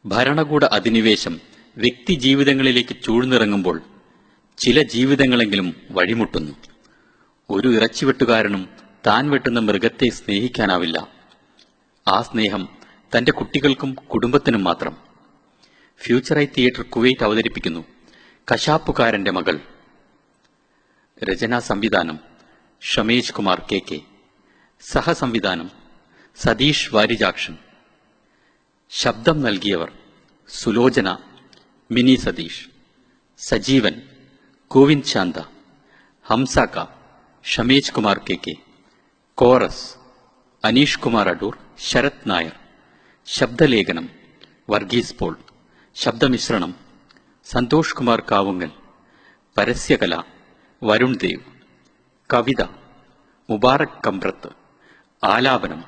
ഭരണകൂട അധിനിവേശം വ്യക്തി ജീവിതങ്ങളിലേക്ക് ചൂഴ്ന്നിറങ്ങുമ്പോൾ ചില ജീവിതങ്ങളെങ്കിലും വഴിമുട്ടുന്നു. ഒരു ഇറച്ചിവെട്ടുകാരനും താൻ വെട്ടുന്ന മൃഗത്തെ സ്നേഹിക്കാനാവില്ല. ആ സ്നേഹം തന്റെ കുട്ടികൾക്കും കുടുംബത്തിനും മാത്രം. ഫ്യൂച്ചർ ഐ തിയേറ്റർ കുവൈറ്റ് അവതരിപ്പിക്കുന്നു കശാപ്പുകാരന്റെ മകൾ. രചനാ സംവിധാനം ഷമേജ് കുമാർ KK. സഹസംവിധാനം സതീഷ് വാരിജാക്ഷൻ. ശബ്ദം നൽകിയവർ സുലോചന, മിനി സതീഷ്, സജീവൻ, ഗോവിന്ദ് ശാന്ത, ഹംസാക്ക, ഷമേജ് കുമാർ KK. കോറസ് അനീഷ് കുമാർ അടൂർ, ശരത് നായർ. ശബ്ദലേഖനം വർഗീസ് പോൾ. ശബ്ദമിശ്രണം സന്തോഷ് കുമാർ കാവുങ്ങൽ. പരസ്യകല വരുൺ ദേവ്. കവിത മുബാറക് കമ്പ്രത്ത്. ആലാപനം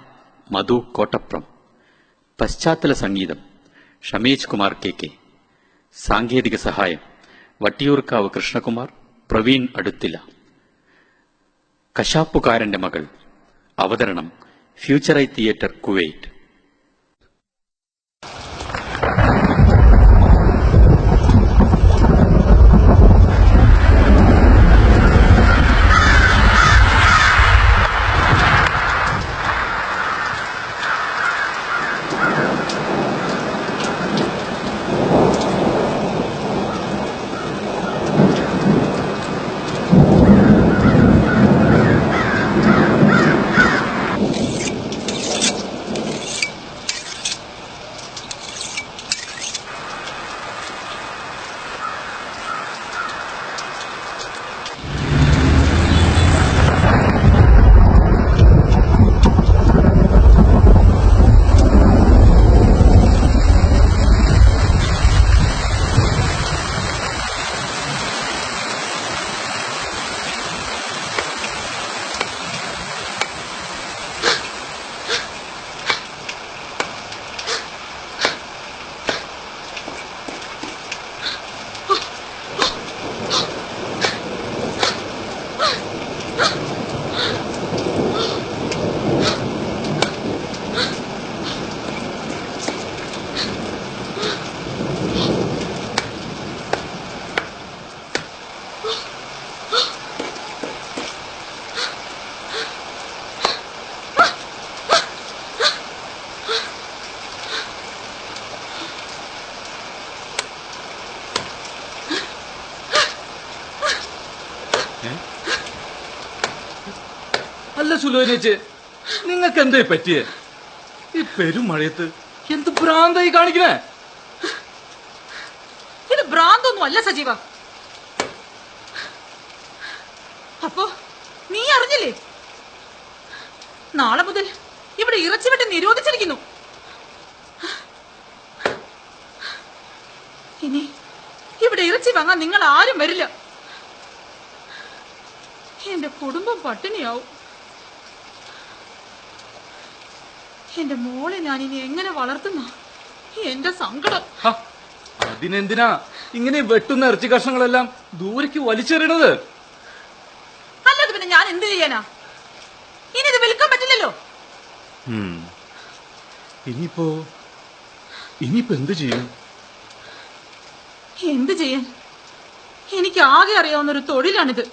മധു കോട്ടപ്രം. പശ്ചാത്തല സംഗീതം ഷമേജ് കുമാർ KK. സാങ്കേതിക സഹായം വട്ടിയൂർക്കാവ് കൃഷ്ണകുമാർ, പ്രവീൺ അടുത്തില. കശാപ്പുകാരന്റെ മകൾ. അവതരണം ഫ്യൂച്ചർ ഐ തിയേറ്റർ കുവൈറ്റ്. അല്ല സുലോചനേച്ചി, നിങ്ങൾക്ക് എന്തേ പറ്റിയേ? ഈ പെരുമഴയത്ത് എന്ത് ഭ്രാന്തായി കാണിക്കണേ? ഇത് ഭ്രാന്തൊന്നും അല്ല സജീവ. അപ്പോ നീ അറിഞ്ഞില്ലേ? നാളെ മുതൽ ഇവിടെ ഇറച്ചിവെട്ട് നിരോധിച്ചിരിക്കുന്നു. ഇനി ഇവിടെ ഇറച്ചി വാങ്ങാൻ നിങ്ങൾ ആരും വരില്ല. എന്റെ കുടുംബം പട്ടിണിയാവും. എന്റെ മോളെ ഞാൻ ഇനി എങ്ങനെ വളർത്തുന്ന എന്റെ സങ്കടം. അതിനെന്തിനാ ഇങ്ങനെ വെട്ടുന്ന ഇറച്ചി കഷ്ണങ്ങളെല്ലാം ദൂരേക്ക് വലിച്ചെറിയണത്? അല്ലാതെ പിന്നെ ഞാൻ എന്ത് ചെയ്യാനാ? ഇനി ഇത് വിൽക്കാൻ പറ്റില്ലല്ലോ. ഇനിയിപ്പോ എന്ത് ചെയ്യും? എന്ത് ചെയ്യാൻ? എനിക്ക് ആകെ അറിയാവുന്ന ഒരു തൊഴിലാണിത്.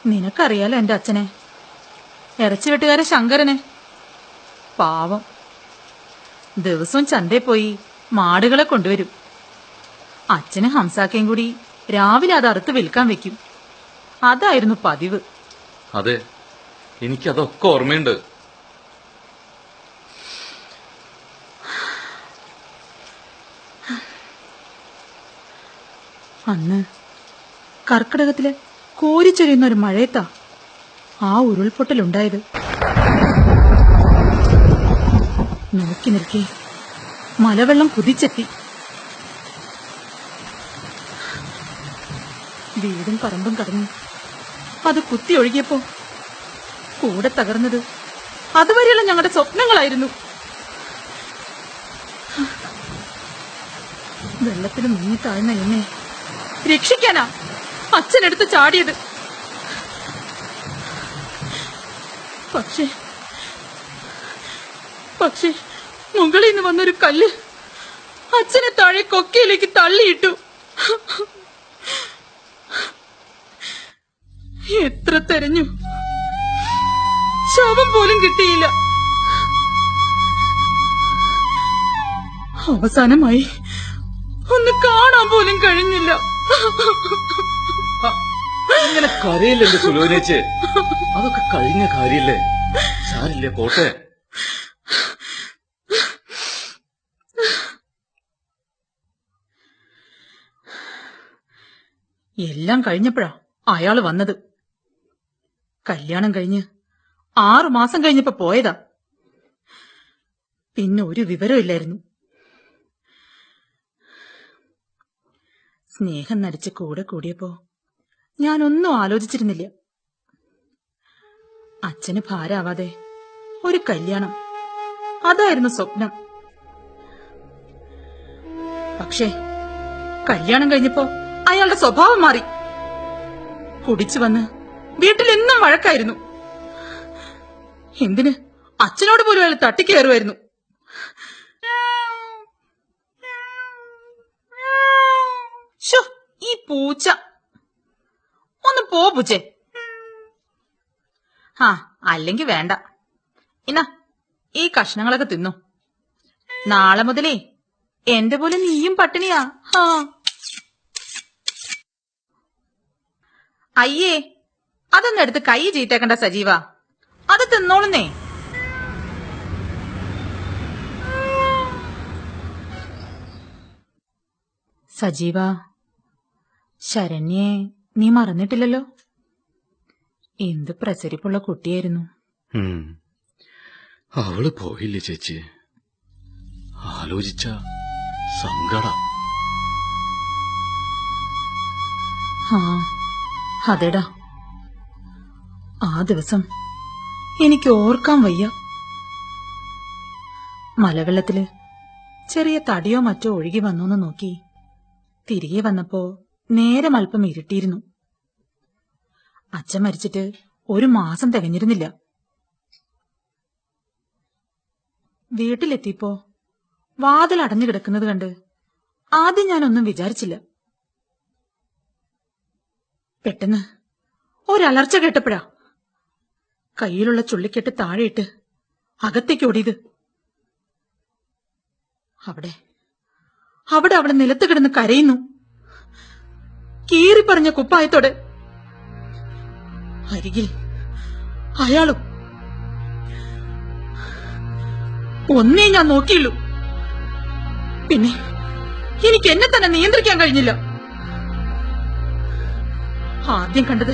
നിനക്കറിയാലോ എന്റെ അച്ഛനെ, ഇറച്ചിവെട്ടുകാരെ ശങ്കരനെ. പാവം, ദിവസവും ചന്തയിൽ പോയി മാടുകളെ കൊണ്ടുവരും. അച്ഛനും ഹംസാക്കയും കൂടി രാവിലെ അത് അറുത്ത് വിൽക്കാൻ വെക്കും. അതായിരുന്നു പതിവ്. അതെ, എനിക്കതൊക്കെ ഓർമ്മയുണ്ട്. അന്ന് കർക്കിടകത്തില് കോരിച്ചൊരിയുന്ന ഒരു മഴയത്താ ആ ഉരുൾപൊട്ടലുണ്ടായത്. നോക്കി നിൽക്കെ മലവെള്ളം കുതിച്ചെത്തി. വീടും പറമ്പും കടന്നു അത് കുത്തി ഒഴുകിയപ്പോ കൂടെ തകർന്നത് അതുവരെയുള്ള ഞങ്ങളുടെ സ്വപ്നങ്ങളായിരുന്നു. വെള്ളത്തിൽ മുങ്ങി താഴ്ന്ന എന്നെ രക്ഷിക്കാനാ അച്ഛനെടുത്ത് ചാടിയത്. പക്ഷേ പക്ഷെ മുകളിൽ നിന്ന് വന്നൊരു കല്ല് അച്ഛനെ താഴെ കൊക്കയിലേക്ക് തള്ളിയിട്ടു. എത്ര തെരഞ്ഞു, ശവം പോലും കിട്ടിയില്ല. അവസാനമായി ഒന്ന് കാണാൻ പോലും കഴിഞ്ഞില്ല. ഇങ്ങനെ കരയില്ലേ എന്റെ സുലോനേച്ചേ, അതൊക്കെ കഴിഞ്ഞ കാര്യല്ലേ, സാരില്ലേ, പോട്ടെ. എല്ലാം കഴിഞ്ഞപ്പോഴാ അയാള് വന്നത്. കല്യാണം കഴിഞ്ഞ് 6 മാസം കഴിഞ്ഞപ്പോ പോയതാ. പിന്നെ ഒരു വിവരം ഇല്ലായിരുന്നു. സ്നേഹം നടിച്ച് കൂടെ കൂടിയപ്പോ ഞാനൊന്നും ആലോചിച്ചിരുന്നില്ല. അച്ഛന് ഭാരാവാതെ ഒരു കല്യാണം, അതായിരുന്നു സ്വപ്നം. പക്ഷേ കല്യാണം കഴിഞ്ഞപ്പോ അയാളുടെ സ്വഭാവം മാറി. കുടിച്ചു വന്ന് വീട്ടിലെന്നും വഴക്കായിരുന്നു. എന്തിന് അച്ഛനോട് പോലും അയാൾ തട്ടിക്കയറുമായിരുന്നു. ശോ, ഈ പൂച്ച ഒന്ന് പോ പൂച്ചേ. അല്ലെങ്കിൽ വേണ്ട. ഇന്നാ ഈ കഷ്ണങ്ങളൊക്കെ തിന്നു. നാളെ മുതലേ എന്റെ പോലെ നീയും പട്ടിണിയാ. അയ്യേ, അതൊന്നും എടുത്ത് കൈ ചീറ്റേക്കണ്ട സജീവ, അത് തിന്നോളുന്നേ. സജീവ, ശരണ്യെ നീ മറന്നിട്ടില്ലല്ലോ. എന്ത് പ്രസരിപ്പുള്ള കുട്ടിയായിരുന്നു. അവള് പോയില്ലേ ചേച്ചി, ആലോചിച്ച സങ്കട. അതെടാ, ആ ദിവസം എനിക്ക് ഓർക്കാൻ വയ്യ. മലവെള്ളത്തില് ചെറിയ തടിയോ മറ്റോ ഒഴുകി വന്നോന്ന് നോക്കി തിരികെ വന്നപ്പോ നേരം അല്പം ഇരുട്ടിയിരുന്നു. അച്ഛൻ മരിച്ചിട്ട് 1 മാസം തികഞ്ഞിരുന്നില്ല. വീട്ടിലെത്തിയപ്പോ വാതിൽ അടഞ്ഞു കിടക്കുന്നത് കണ്ട് ആദ്യം ഞാനൊന്നും വിചാരിച്ചില്ല. പെട്ടെന്ന് ഒരലർച്ച കേട്ടപ്പോഴാ കയ്യിലുള്ള ചുള്ളിക്കെട്ട് താഴെയിട്ട് അകത്തേക്ക് ഓടിയത്. അവിടെ അവള് നിലത്ത് കിടന്ന് കരയുന്നു, കീറിപ്പറഞ്ഞ കുപ്പായത്തോടെ. അരികിൽ അയാളും. ഒന്നേ ഞാൻ നോക്കിയുള്ളൂ. പിന്നെ എനിക്ക് എന്നെ തന്നെ നിയന്ത്രിക്കാൻ കഴിഞ്ഞില്ല. ആദ്യം കണ്ടത്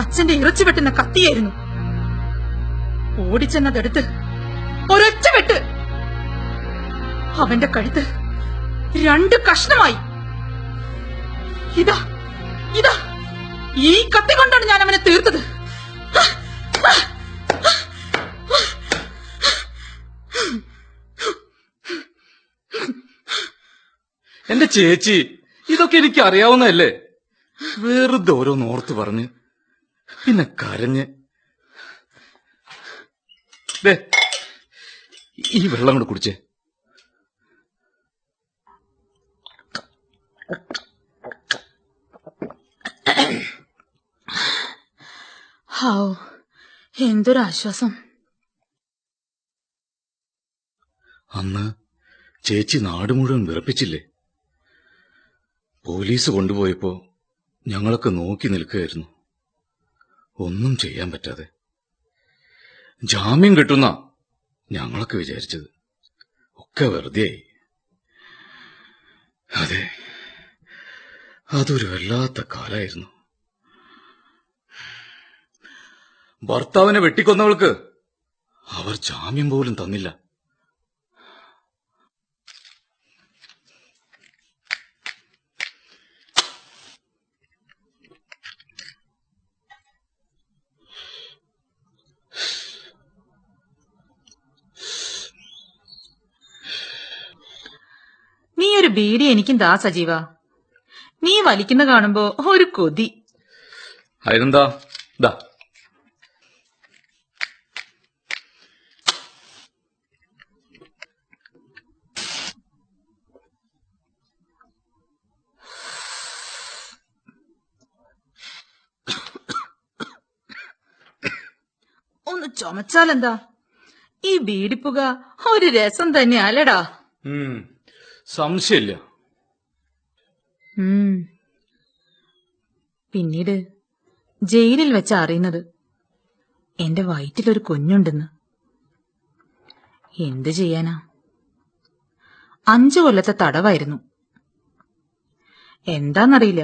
അച്ഛന്റെ ഇറച്ചി വെട്ടുന്ന കത്തിയായിരുന്നു. ഓടിച്ചെന്നതെടുത്ത് ഒരൊറ്റ വെട്ട്. അവന്റെ കഴുത്ത് 2 കഷ്ണമായി. ഇതാ ഇതാ ഈ കത്തി കൊണ്ടാണ് ഞാൻ അവനെ തീർത്തത്. എന്റെ ചേച്ചി, ഇതൊക്കെ എനിക്ക് അറിയാവുന്നതല്ലേ. വെറുതെ ഓരോന്ന് ഓർത്ത് പറഞ്ഞ് പിന്നെ കരഞ്ഞ്. ഈ വെള്ളം കൂടെ കുടിച്ചേ. എന്തൊരാശ്വാസം. അന്ന് ചേച്ചി നാട് മുഴുവൻ വിറപ്പിച്ചില്ലേ. പോലീസ് കൊണ്ടുപോയപ്പോ ഞങ്ങളൊക്കെ നോക്കി നിൽക്കുകയായിരുന്നു, ഒന്നും ചെയ്യാൻ പറ്റാതെ. ജാമ്യം കിട്ടുന്ന ഞങ്ങളൊക്കെ വിചാരിച്ചത്. ഒക്കെ വെറുതെയായി. അതെ, അതൊരു വല്ലാത്ത കാലായിരുന്നു. ഭർത്താവിനെ വെട്ടിക്കൊന്നവൾക്ക് അവർ ജാമ്യം പോലും തന്നില്ല. നീ ഒരു ബീഡി എനിക്കും താ സജീവ. നീ വലിക്കുന്ന കാണുമ്പോ ഒരു കൊതി. അതിനെന്താ, ദാ ഒന്ന് ചുമച്ചാലെന്താ? ഈ ബീഡിപ്പുക ഒരു രസം തന്നെയല്ലടാ. സംശയമില്ല. പിന്നീട് ജയിലിൽ വെച്ച അറിയുന്നത് എന്റെ വയറ്റിലൊരു കുഞ്ഞുണ്ടെന്ന്. എന്ത് ചെയ്യാനാ? 5 കൊല്ലത്തെ തടവായിരുന്നു. എന്താന്നറിയില്ല,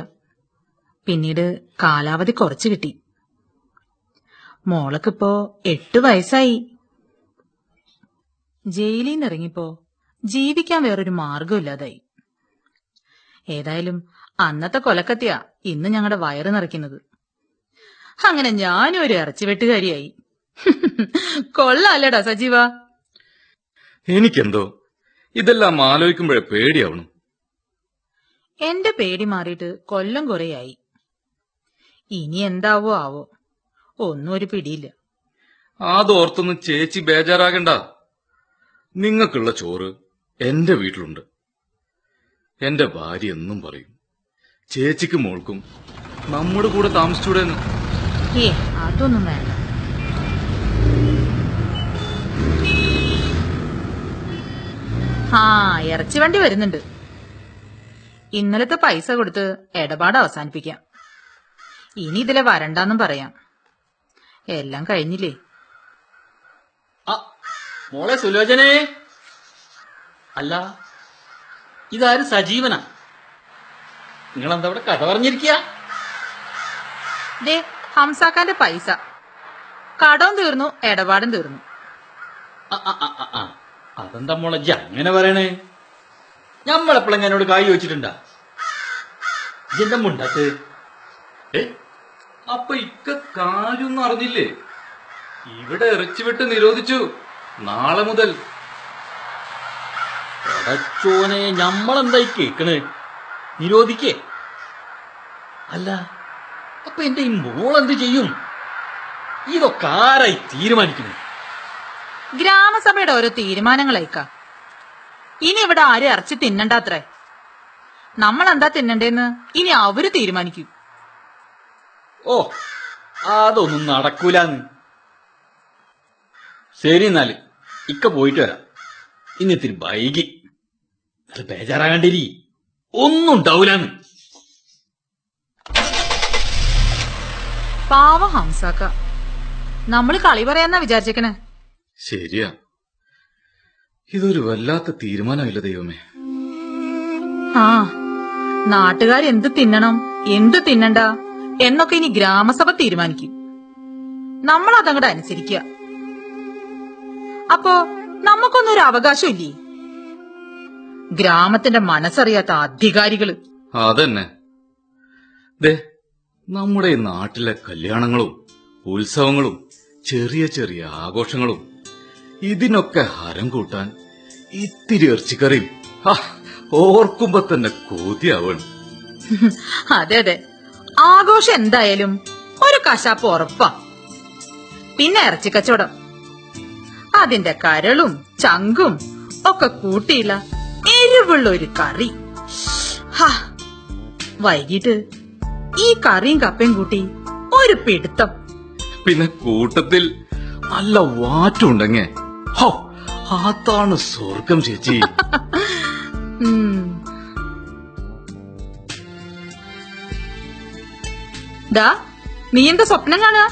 പിന്നീട് കാലാവധി കുറച്ചു കിട്ടി. മോളക്കിപ്പോ 8 വയസ്സായി. ജയിലിൽ നിന്ന് ഇറങ്ങിപ്പോ ജീവിക്കാൻ വേറൊരു മാർഗമില്ലാതായി. ഏതായാലും അന്നത്തെ കൊലക്കത്തിയാ ഇന്ന് ഞങ്ങളുടെ വയറ് നിറയ്ക്കുന്നത്. അങ്ങനെ ഞാനും ഒരു ഇറച്ചിവെട്ടുകാരിയായി. കൊള്ളാല്ലടാ സജീവ. എനിക്കെന്തോ ഇതെല്ലാം ആലോചിക്കുമ്പോഴേ പേടിയാവണം. എന്റെ പേടി മാറിയിട്ട് കൊല്ലം കുറേയായി. ഇനി എന്താവോ ആവോ, ഒന്നും ഒരു പിടിയില്ല. അതോർത്തൊന്നും ചേച്ചി ബേജാറാകണ്ട. നിങ്ങൾക്കുള്ള ചോറ് എന്റെ വീട്ടിലുണ്ട്. എന്റെ ഭാര്യ എന്നും പറയും, ചേച്ചിക്കും മോൾക്കും നമ്മുടെ കൂടെ താമസിച്ചൂടെന്ന്. അതൊന്നും വേണ്ട. ഇറച്ചി വണ്ടി വരുന്നുണ്ട്. ഇന്നലത്തെ പൈസ കൊടുത്ത് ഇടപാട് അവസാനിപ്പിക്കാം. ഇനി ഇതിലെ വരണ്ടാന്നും പറയാം. എല്ലാം കഴിഞ്ഞില്ലേ? മോളെ സുലോചനേ, അല്ല ഇതാരും സജീവനാ? നിങ്ങളെന്താ ഇവിടെ കഥ പറഞ്ഞിരിക്കുക? ദേ ഹംസാക്കാന്റെ പൈസ കടവും തീർന്നു, ഇടപാടും തീർന്നു. അതെന്താ മോളെ അങ്ങനെ പറയണേ? ഞമ്മളെപ്പോഴും എന്നോട് കായ് ചോദിച്ചിട്ടുണ്ടാ? ഇതെന്താ മുണ്ടത്ത്? അപ്പൊ ഇക്ക കാര്യൊന്നും അറിഞ്ഞില്ലേ? ഇവിടെ ഇറച്ചിവിട്ട് നിരോധിച്ചു. നാളെ മുതൽ. പടച്ചോനെ, ഞമ്മളെന്തായി കേക്കണ്? നിരോധിക്കേ? അല്ല, അപ്പൊ എന്റെ ഈ മോളെന്ത് ചെയ്യും? ഇതൊക്കെ ആരായി തീരുമാനിക്കുന്നു? ഗ്രാമസഭയുടെ ഓരോ തീരുമാനങ്ങളയക്ക. ഇനി ഇവിടെ ആരും ഇറച്ചി തിന്നണ്ടാത്രേ. നമ്മളെന്താ തിന്നണ്ടേന്ന് ഇനി അവര് തീരുമാനിക്കും. ഓ, അതൊന്നും നടക്കൂലെന്ന്. ശരി, എന്നാല് ഇക്ക പോയിട്ട് വരാം. ഇന്നിത്തിരി വൈകി. അത് ബേജാറാകണ്ടിരി, ഒന്നും ഉണ്ടാവൂലെന്ന്. പാവം ഹംസാക്ക, നമ്മള് കളി പറയാന്നാ വിചാരിച്ചേക്കണേ. ശരിയാ, ഇതൊരു വല്ലാത്ത തീരുമാനമില്ല ദൈവമേ. നാട്ടുകാരെന്ത് തിന്നണം, എന്ത് തിന്നണ്ട എന്നൊക്കെ ഇനി ഗ്രാമസഭ തീരുമാനിക്കും. നമ്മളതങ്ങോട്ട് അനുസരിക്കുക. അപ്പോ നമുക്കൊന്നൊരു അവകാശം ഇല്ലേ? ഗ്രാമത്തിന്റെ മനസ്സറിയാത്ത അധികാരികള്. അതന്നെ. ദേ, നമ്മുടെ ഈ നാട്ടിലെ കല്യാണങ്ങളും ഉത്സവങ്ങളും ചെറിയ ചെറിയ ആഘോഷങ്ങളും ഇതിനൊക്കെ ഹരം കൂട്ടാൻ ഇത്തിരി ഇറച്ചിക്കറിയും ഓർക്കുമ്പോ തന്നെ കൊതിയാവണം. അതെ അതെ, ആഘോഷം എന്തായാലും ഒരു കശാപ്പ് ഉറപ്പാ. പിന്നെ ഇറച്ചിക്കച്ചവടം, അതിന്റെ കരളും ചങ്കും ഒക്കെ കൂട്ടിയില്ല എരിവുള്ള ഒരു കറി. വൈകിട്ട് ഈ കറിയും കപ്പയും കൂട്ടി ഒരു പിടുത്തം. പിന്നെ കൂട്ടത്തിൽ നല്ല വാറ്റുണ്ടെങ്കി അതാണ് സ്വർഗം ചേച്ചി. നീ എന്താ സ്വപ്നം കാണുക?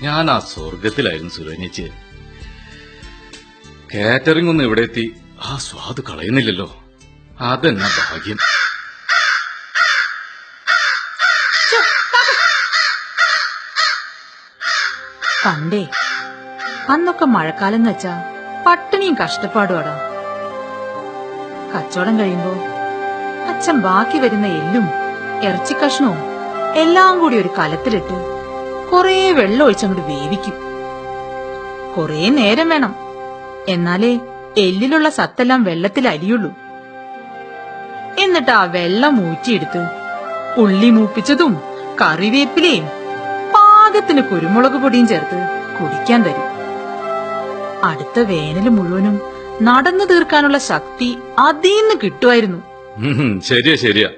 ഞാൻ ആ സ്വർഗത്തിലായിരുന്നു സുരേനേച്ചി. കാറ്ററിംഗ് ഒന്നും ഇവിടെ എത്തി ആ സ്വാദ് കളയുന്നില്ലല്ലോ. അതെന്നാ ഭാഗ്യം. പണ്ടേ അന്നൊക്കെ മഴക്കാലം എന്ന് വെച്ചാ പട്ടിണിയും കഷ്ടപ്പാടുവാടാ. കച്ചവടം കഴിയുമ്പോ അച്ഛൻ ബാക്കി വരുന്ന എല്ലും ഇറച്ചിക്കഷ്ണവും എല്ലാം കൂടി ഒരു കലത്തിലിട്ട് കൊറേ വെള്ളം ഒഴിച്ചങ്ങോട്ട് വേവിക്കും. കൊറേ നേരം വേണം, എന്നാലേ എല്ലിലുള്ള സത്തെല്ലാം വെള്ളത്തിൽ അരിയുള്ളൂ. എന്നിട്ട് ആ വെള്ളം ഊറ്റിയെടുത്ത് ഉള്ളി മൂപ്പിച്ചതും കറിവേപ്പിലയും പാകത്തിന് കുരുമുളക് പൊടിയും ചേർത്ത് കുടിക്കാൻ തരും. അടുത്ത വേനല് മുഴുവനും നടന്നു തീർക്കാനുള്ള ശക്തി അതീന്ന് കിട്ടുമായിരുന്നു. ശരിയാ ശരിയാ,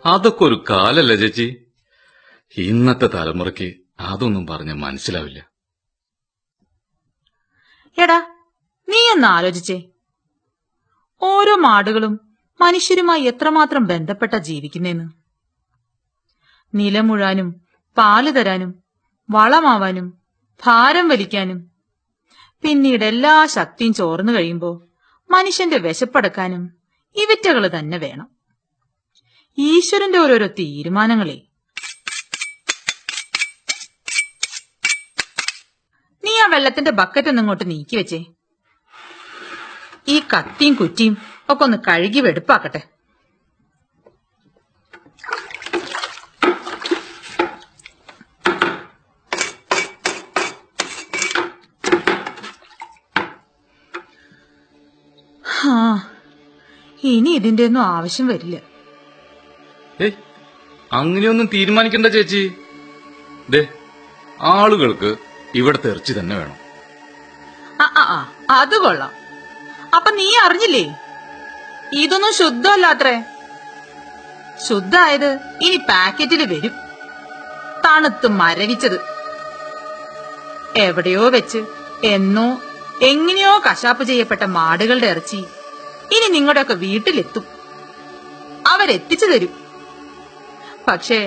അതൊക്കെ ഒരു കാലല്ല ചേച്ചി. ഇന്നത്തെ തലമുറയ്ക്ക് അതൊന്നും പറഞ്ഞ മനസ്സിലാവില്ല. എടാ, നീ ഒന്ന് ആലോചിച്ചേ. ഓരോ മാടുകളും മനുഷ്യരുമായി എത്രമാത്രം ബന്ധപ്പെട്ട ജീവിക്കുന്നേന്ന്. നിലമുഴാനും പാല് തരാനും വളമാവാനും ഭാരം വലിക്കാനും പിന്നീട് എല്ലാ ശക്തിയും ചോർന്നു കഴിയുമ്പോ മനുഷ്യന്റെ വിശപ്പടക്കാനും ഇവറ്റകള് തന്നെ വേണം. ഈശ്വരന്റെ ഓരോരോ തീരുമാനങ്ങളെ. നീ ആ വെള്ളത്തിന്റെ ബക്കറ്റ് ഒന്ന് ഇങ്ങോട്ട് നീക്കി വെച്ചേ. ഈ കത്തിയും കുറ്റിയും ഒക്കെ ഒന്ന് കഴുകി വെടുപ്പാക്കട്ടെ. ഇനി ഇതിന്റെ ഒന്നും ആവശ്യം വരില്ല. അങ്ങനെയൊന്നും തീരുമാനിക്കണ്ട ചേച്ചി. ദേ, ആളുകൾക്ക് ഇവിടത്തെ ഇറച്ചി തന്നെ വേണം. അത് കൊള്ളാം. അപ്പൊ നീ അറിഞ്ഞില്ലേ, ഇതൊന്നും ശുദ്ധമല്ലാത്രേ. ശുദ്ധായത് ഇനി പാക്കറ്റില് വരും. തണുത്ത് മരവിച്ചത് എവിടെയോ വെച്ച് എന്നോ എങ്ങനെയോ കശാപ്പ് ചെയ്യപ്പെട്ട മാടുകളുടെ ഇറച്ചി ഇനി നിങ്ങളുടെയൊക്കെ വീട്ടിലെത്തും. അവരെത്തിച്ചു തരും. പക്ഷേ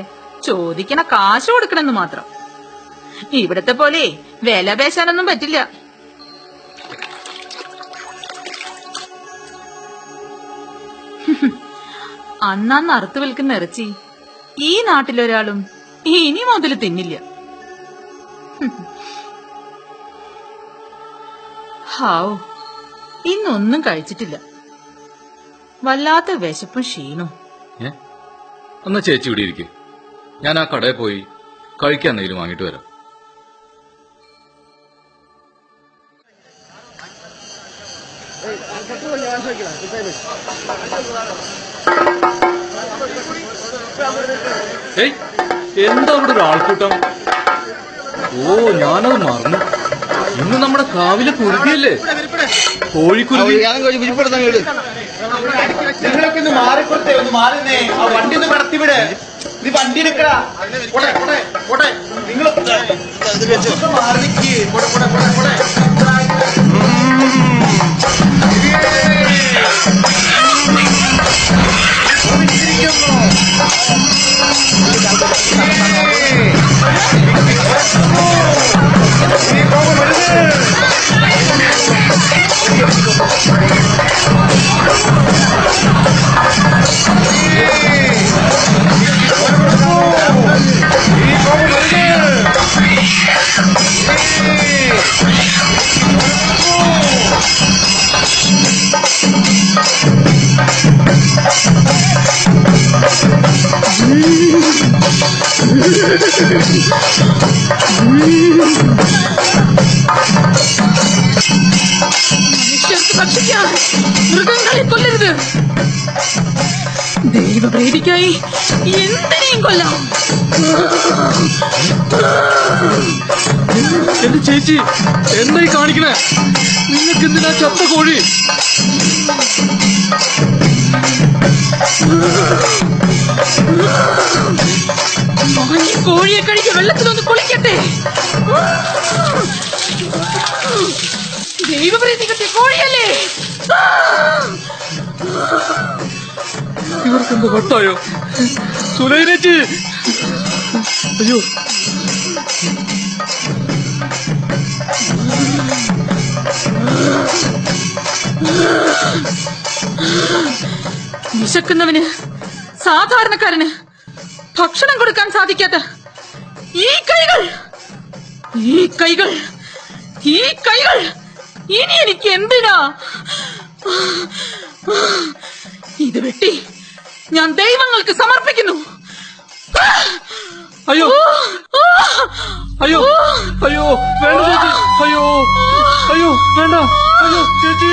ചോദിക്കണ കാശ് കൊടുക്കണമെന്ന് മാത്രം. ഇവിടത്തെ പോലെ വില പേശാനൊന്നും പറ്റില്ല. അന്നന്ന് അറുത്തു വിൽക്കുന്ന ഇറച്ചി ഈ നാട്ടിലൊരാളും ഇനി മുതൽ തിന്നില്ല. ഹാവൂ, ഇന്നൊന്നും കഴിച്ചിട്ടില്ല. വല്ലാത്ത വിശപ്പും ക്ഷീണവും. എന്നാ ചേച്ചി ഇവിടെ ഇരിക്കെ, ഞാൻ ആ കടയിൽ പോയി കഴിക്കാൻ എന്തെങ്കിലും വാങ്ങിട്ട് വരാം. എന്താ അവിടെ ഒരു ആൾക്കൂട്ടം? ഓ, ഞാനത് മറന്നു. ഇന്ന് നമ്മുടെ കാവിലെ കുരുതിയല്ലേ, കോഴിക്കുരുതി. നിങ്ങളൊക്കെ ഒന്ന് മാറിക്കൊടുത്തേ, ഒന്ന് മാറുന്നേ. ആ വണ്ടി ഒന്ന് കടത്തിവിടെ. നീ വണ്ടി എടുക്കടാ. നിങ്ങൾ മാറി നിൽക്കേ. മനുഷ്യർക്ക് ഭക്ഷിക്കാൻ മൃഗങ്ങളെ കൊല്ലരുത്. ദൈവപ്രീതിക്കായി എന്തിനേയും കൊല്ലാം. എന്റെ ചേച്ചി, എന്തായി കാണിക്കണേ? നിങ്ങൾക്ക് എന്തിനാ ചത്ത കോഴി? കോഴിയെ കഴിച്ച് വെള്ളത്തിലൊന്ന് കുളിക്കട്ടെ. ദൈവപ്രീതി കിട്ടിയ കോഴിയല്ലേ? ഇവർക്കെന്ത് വട്ടായോ? സുലൈനേച്ചി, അയ്യോ, വിശക്കുന്നവന്, സാധാരണക്കാരന് ഭക്ഷണം കൊടുക്കാൻ സാധിക്കാത്ത ഈ കൈകൾ ഇനി എനിക്ക് എന്തിനാ? ഇത് വെട്ടി ഞാൻ ദൈവങ്ങൾക്ക് സമർപ്പിക്കുന്നു. അയ്യോ അയ്യോ അയ്യോ, വേണ്ട ചേച്ചി, അയ്യോ അയ്യോ, വേണ്ട, അയ്യോ ചേച്ചി,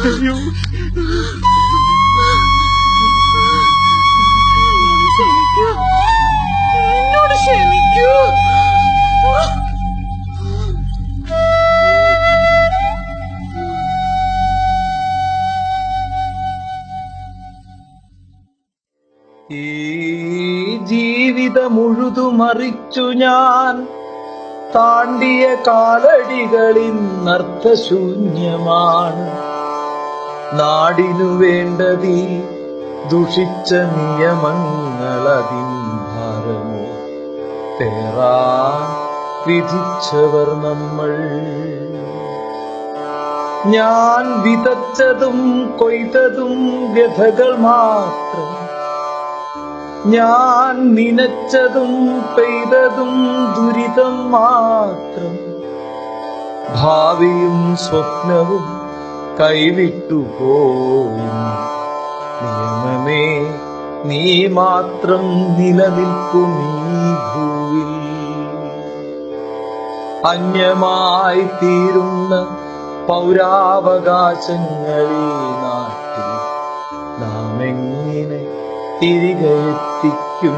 അയ്യോ. എന്നോട് ക്ഷമിക്കൂ. ഈ ജീവിത ഉഴുതുമറിച്ചു ഞാൻ താണ്ടിയ കാലടികളിന്നർത്ഥശൂന്യമാണ്. നാടിനു വേണ്ടതീ ദുഷിച്ച നിയമങ്ങളതിൻ ഭാരമോ പേറാൻ വിധിച്ചവർ നമ്മൾ. ഞാൻ വിതച്ചതും കൊയ്തതും വ്യഥകൾ മാത്രം, ഞാൻ നനച്ചതും പെയ്തതും ദുരിതം മാത്രം. ഭാവിയും സ്വപ്നവും കൈവിട്ടുപോയി. നിയമമേ നീ മാത്രം നിലനിൽക്കും ഈ ഭൂവിൽ. അന്യമായി തീരുന്ന പൗരാവകാശങ്ങളീ നാട്ടിൽ നാം എങ്ങനെ തിരികെ എത്തിക്കും?